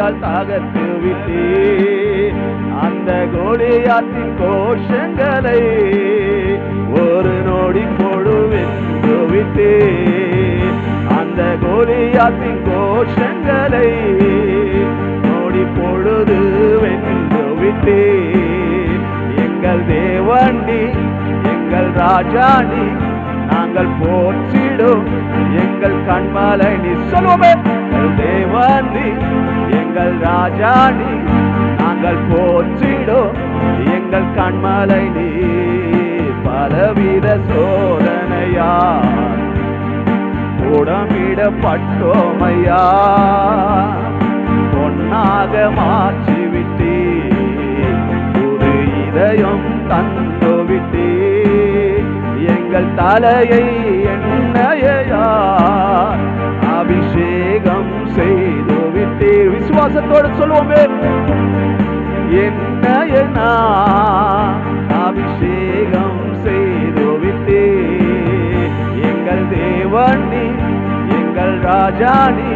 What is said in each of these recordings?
கையால் தகர்த்து விட்டே. அந்த கோலியாத்தின் கோஷங்களை ஒரு நொடி பொழு வென்று விட்டே. அந்த கோலியாத்தின் கோஷங்களை நொடி பொழுது வென்று விட்டே. எங்கள் தேவனி எங்கள் ராஜானி நாங்கள் போற்றிடும் எங்கள் கண்மலை நீ. சொல்லுவோமே, எங்கள் தேவனி எங்கள் ராஜானி நாங்கள் போற்றிடும் எங்கள் கண்மலை நீ. பலவித சோதனையா உடமிடப்பட்டோமையா பொன்னாக மாற்றிவிட்டே. புது இதயம் தந்து விட்டே. எங்கள் தலையை எண்ணெயா அபிஷேகம் செய்து விட்டே. விசுவாசத்தோடு சொல்லுவோமே, என்னையா அபிஷேகம் செய்து விட்டே. எங்கள் தேவனி எங்கள் ராஜானி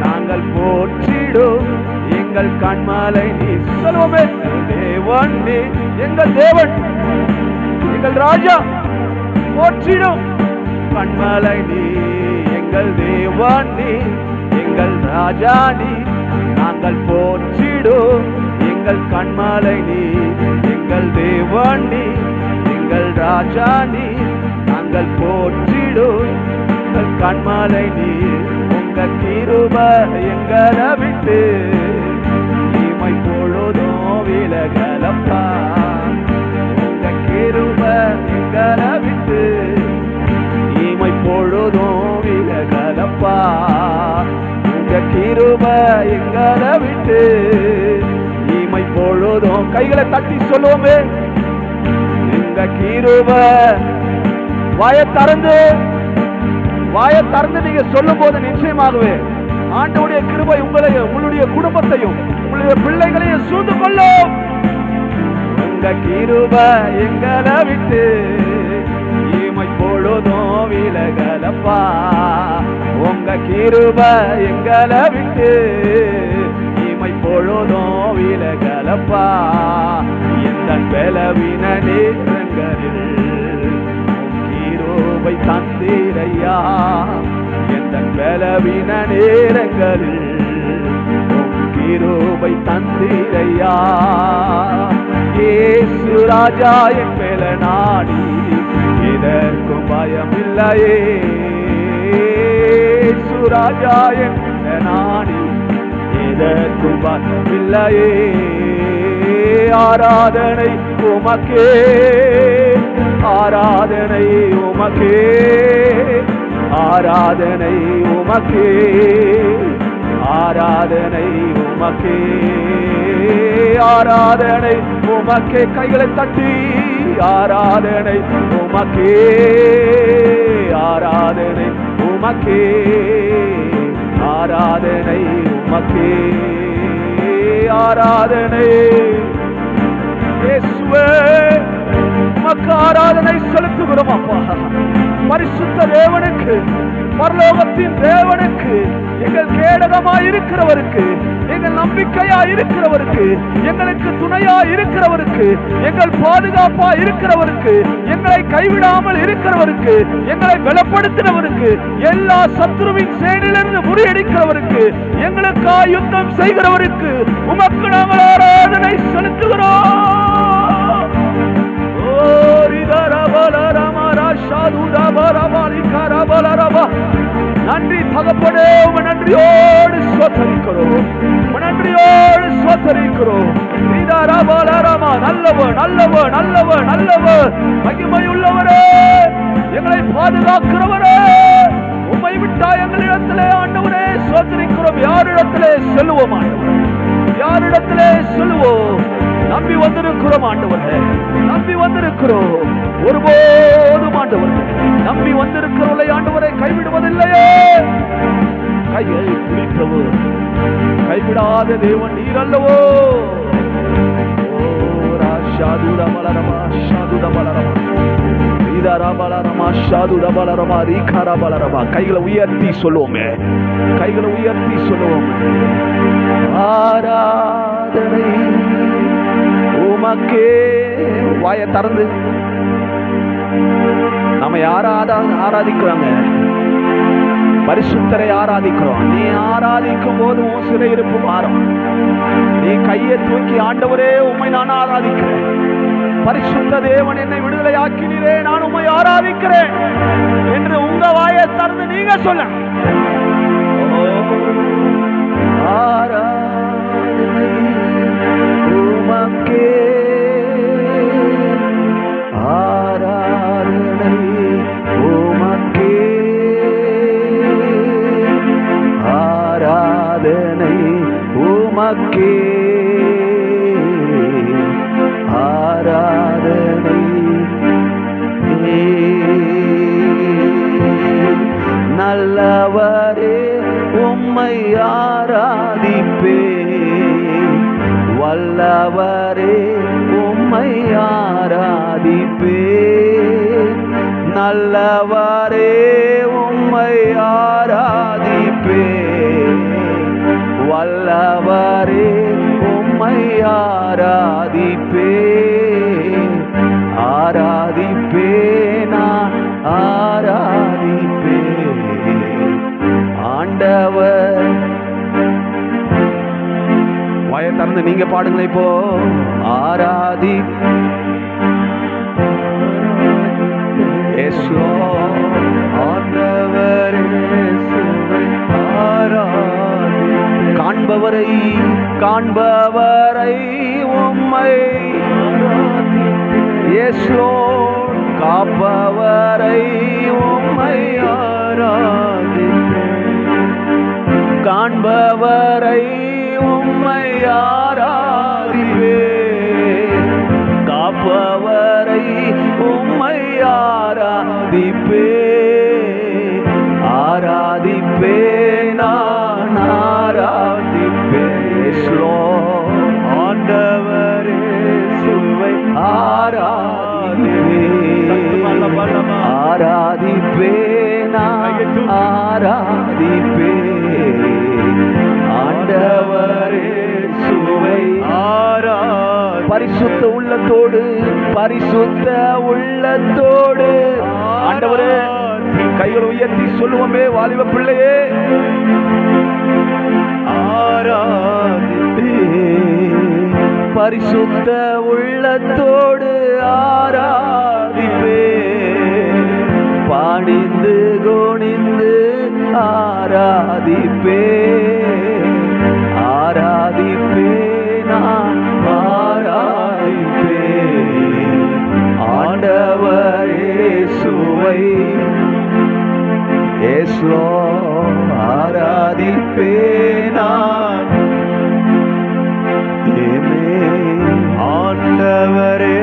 நாங்கள் போற்றிடும் எங்கள் கண்மலை நீ. சொல்லுவோமே, தேவனி எங்கள் தேவன் எங்கள் ராஜா போற்றிடும் கண்மலை நீ. எங்கள் தேவனி எங்கள் ராஜானி நாங்கள் போற்றிடும் எங்கள் கண்மலை நீ. எங்கள் தேவனி எங்கள் ராஜானி நாங்கள் போற்றிடும் எங்கள் கண்மலை நீ. உங்க கிருபை எங்களை விட்டு இமை பொழுதும் விலகலப்பா. உங்க கிருபை எங்களை விட்டு இமை பொழுதும் விலகலப்பா. உங்க கிருபை எங்களை விட்டு இமை பொழுதும். கைகளை தட்டி சொல்லுவோமே, எங்க கிருபை. வாயை திறந்து நீங்க சொல்லும் போது நிச்சயமாகவே ஆண்டவருடைய கிருபை உங்களையும் உங்களுடைய குடும்பத்தையும் உங்களுடைய பிள்ளைகளையும் சூழ்ந்து கொள்ளும். உங்க கிருபை எங்களை விட்டு இமை பொழுதும் விலகலப்பா. உங்க கிருபை எங்களை விட்டு இமை பொழுதும் விலகலப்பா. இந்த பலவீன நேரங்களில் கிருபை தந்தீரையா. இந்த பலவீன நேரங்களில் கிருபை தந்தீரையா. இயேசு ராஜா என் மேல நாடி இதற்கும் பயம் இல்லையே. இயேசு ராஜா என் மேல நாடி இதற்கும் பயம் இல்லையே. ஆராதனை உமக்கே, ஆராதனை உமக்கே, ஆராதனை உமக்கே, ஆராதனை உமக்கே, ஆராதனை உமக்கே. கைகளை தட்டி ஆராதனை உமக்கே, ஆராதனை உமக்கே, ஆராதனை உமக்கே, ஆராதனை. இயேசுவே உமக்கு ஆராதனை செலுத்துகிறோம் அப்பா. பரிசுத்த தேவனுக்கு, பரலோகத்தின் தேவனுக்கு, எங்கள் கேடகமாய் இருக்கிறவருக்கு, எங்கள் நம்பிக்கையாய் இருக்கிறவருக்கு, எங்களுக்கு துணையாய் இருக்கிறவருக்கு, எங்கள் பாதுகாப்பாய் இருக்கிறவருக்கு, எங்களை கைவிடாமல் இருக்கிறவருக்கு, எங்களை பலப்படுத்தினவருக்கு, எல்லா சத்துருவின் சேனிலிருந்து முறியடிக்கிறவருக்கு, எங்களுக்காய் யுத்தம் செய்கிறவருக்கு உமக்கு நாங்கள் ஆராதனை செலுத்துகிறோம். நன்றி தகப்பனே, நன்றியோடு ஸ்தோத்திரிக்கிறோம், நன்றியோடு ஸ்தோத்திரிக்கிறோம். நல்லவர் நல்லவர் நல்லவர் நல்லவர், மகிமையுள்ளவரே, எங்களை பாதுகாக்கிறவரே, உம்மை விட்டா எங்களிடத்திலே ஆண்டவரே ஸ்தோத்திரிக்கிறோம். யாரிடத்திலே சொல்லுவோம் ஆண்டவரே, யாரிடத்திலே சொல்லுவோம்? நம்பி வந்திருக்கிறோம் ஆண்டவரே, நம்பி வந்திருக்கிறோம். ஒருபோதும் ஆண்டவரே நம்பி வந்திருக்கிறவர்களை ஆண்டவரை கைவிடுவதில்லையே. கையை பிடித்தவர் கைவிடாத தேவன் நீர் அல்லவோ. கைகளை உயர்த்தி சொல்லுவோமே, கைகளை உயர்த்தி சொல்லுவோம். ஆராதனை உமக்கே. வாயை திறந்து நம்ம ஆராதிக்கிறாங்க, பரிசுத்தரை ஆராதிக்கிறோம். நீ ஆராதிக்கும் போது உன் சிறையிருப்பு மாறும். நீ கையை தூக்கி, ஆண்டவரே உம்மை நான் ஆராதிக்கிறேன், பரிசுத்த தேவன் என்னை விடுதலை ஆக்கினீரே, நான் உம்மை ஆராதிக்கிறேன் என்று உங்க வாயை திறந்து நீங்க சொல்ல. ஆராதனை உமக்கே, ஆராதனை உமக்கே, ஆராதனை உமக்கே, ஆராதனை. நல்லவரே உம்மை ஆராதிப்பே, வல்லவரே உம்மை ஆராதிப்பே, நல்லவரே உம்மை ஆராதிப்பே, வல்லவரே உம்மை ஆராதிப்பே, ஆராதிப்பே, நான் ஆராதிப்பே. ஆண்டவர் வாயை திறந்து நீங்க பாடுங்களே இப்போ. ஆராதி ஆண்டவரே காண்பவரை காண்பவரை உம்மை காப்பவரை உம்மை காண்பவரை உம்மை ஆராதிப்பே, காப்பவரை உம்மை ஆராதிப்பே, ஆராதிப்பே, நான் ஆராதிப்பே. ஆண்டவரே சுவை ஆராதிப்பே, ஆராதிப்பே, நான் ஆராதிப்பே. ஆண்டவரே சுவை ஆராதி. பரிசுத்த உள்ளத்தோடு, பரிசுத்த உள்ளத்தோடு ஆண்டவரே கைகளை உயர்த்தி சொல்லுவோமே. வாலிப பிள்ளையே ஆராதிப்பே, பரிசுத்த உள்ளத்தோடு ஆராதிப்பே, பாடிந்து கோணிந்து ஆராதிப்பே, ஆராதிப்பே, நான் ஆராதிப்பே. ஆண்டவரே சுவை ஆராதிப்பே, நான் ஆண்டவரே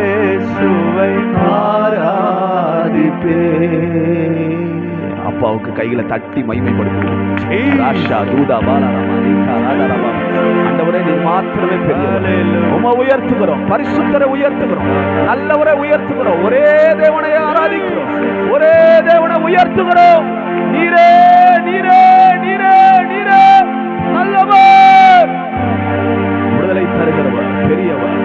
சுவை ஆராதிப்பே. அப்பாவுக்கு கையில தட்டி மகிமைப்படுத்துவோம். ஆண்டவரே நீ மாத்திரமே பெரியவர். உம்மை உயர்த்துகிறோம், பரிசுத்தரை உயர்த்துகிறோம், நல்லவரை உயர்த்துகிறோம், ஒரே தேவனை ஆராதிக்கிறோம், ஒரே தேவனை உயர்த்துகிறோம். நீரே நீரே நீரே நீரே நல்லவர், விடுதலை தருகிறவர், பெரியவர்.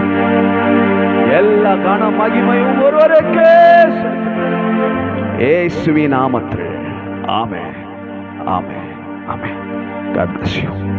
எல்லா கன மகிமையும் ஒருவருக்கே இயேசுவின் நாமத்தில். ஆமென், ஆமென், ஆமென். God bless you.